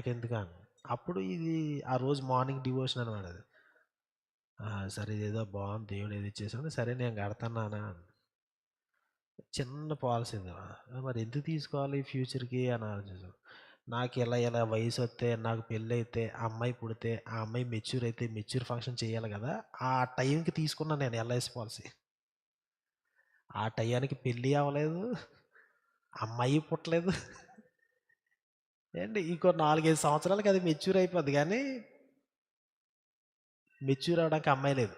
నాకెందుకని. అప్పుడు ఇది ఆ రోజు మార్నింగ్ డివోషన్ అనమాట అది. సరే ఇదేదో బాగుంది, దేవుడు ఏది ఇచ్చేసాడు, సరే నేను కడతాను నాన్న అని. చిన్న పాలసీ ఇది. మరి ఎందుకు తీసుకోవాలి ఫ్యూచర్కి అని ఆలోచించాను. నాకు ఇలా ఇలా వయసు వస్తే, నాకు పెళ్ళి అయితే, ఆ అమ్మాయి పుడితే, ఆ అమ్మాయి మెచ్యూర్ అయితే మెచ్యూర్ ఫంక్షన్ చేయాలి కదా, ఆ టైంకి తీసుకున్నాను నేను ఎల్ఐసి పాలసీ. ఆ టయానికి పెళ్ళి అవ్వలేదు, అమ్మాయి పుట్టలేదు. ఏంటి ఇంకో 4-5 సంవత్సరాలకి అది మెచ్యూర్ అయిపోద్ది, కానీ మెచ్యూర్ అవడానికి అమ్మాయి లేదు.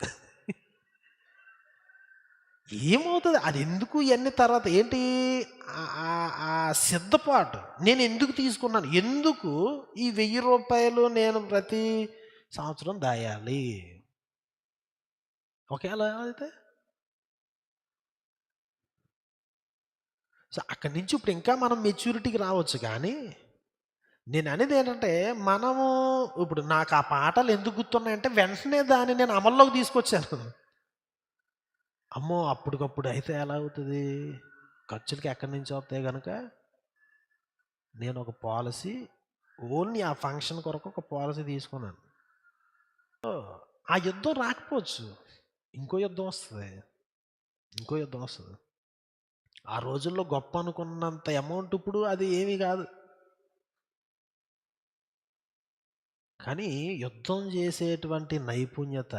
ఏమవుతుంది అది, ఎందుకు ఇవన్నీ తర్వాత ఏంటి ఆ సిద్ధపాటు నేను ఎందుకు తీసుకున్నాను, ఎందుకు ఈ 1000 రూపాయలు నేను ప్రతి సంవత్సరం దాయాలి. ఒకేలా అయితే సో అక్కడి నుంచి ఇప్పుడు ఇంకా మనం మెచ్యూరిటీకి రావచ్చు. కానీ నేను అనేది ఏంటంటే, మనము ఇప్పుడు నాకు ఆ పాఠాలు ఎందుకు గుర్తున్నాయంటే వెంటనే దాన్ని నేను అమల్లోకి తీసుకొచ్చాను. అమ్మో అప్పటికప్పుడు అయితే ఎలా అవుతుంది, ఖర్చులకి ఎక్కడి నుంచి వస్తాయి కనుక నేను ఒక పాలసీ, ఓన్లీ ఆ ఫంక్షన్ కొరకు ఒక పాలసీ తీసుకున్నాను. ఆ యుద్ధం రాకపోవచ్చు, ఇంకో యుద్ధం వస్తుంది, ఇంకో యుద్ధం వస్తుంది. ఆ రోజుల్లో గొప్ప అనుకున్నంత అమౌంట్ ఇప్పుడు అది ఏమీ కాదు. కానీ యుద్ధం చేసేటువంటి నైపుణ్యత,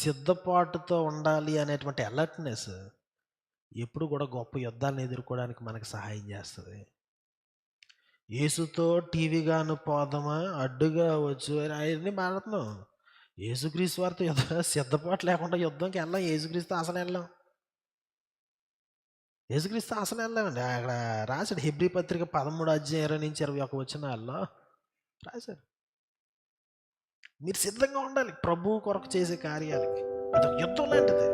సిద్ధపాటుతో ఉండాలి అనేటువంటి అలర్ట్నెస్ ఎప్పుడు కూడా గొప్ప యుద్ధాలను ఎదుర్కోవడానికి మనకు సహాయం చేస్తుంది. యేసుతో టీవీగాను పోదామా, అడ్డుగా వచ్చు అవన్నీ మాట్లాడుతున్నాం. యేసుక్రీస్తు వారితో సిద్ధపాటు లేకుండా యుద్ధంకి వెళ్ళాం. యేసుక్రీస్తు అసలు వెళ్ళాం, యేసుక్రీస్తు అసలు వెళ్ళామండి. అక్కడ రాశాడు హెబ్రీ పత్రిక 13:20-21 వచనాల్లో రాశాడు. మీరు సిద్ధంగా ఉండాలి ప్రభు కొరకు చేసే కార్యాలకి. అది యుద్ధం లాంటిది.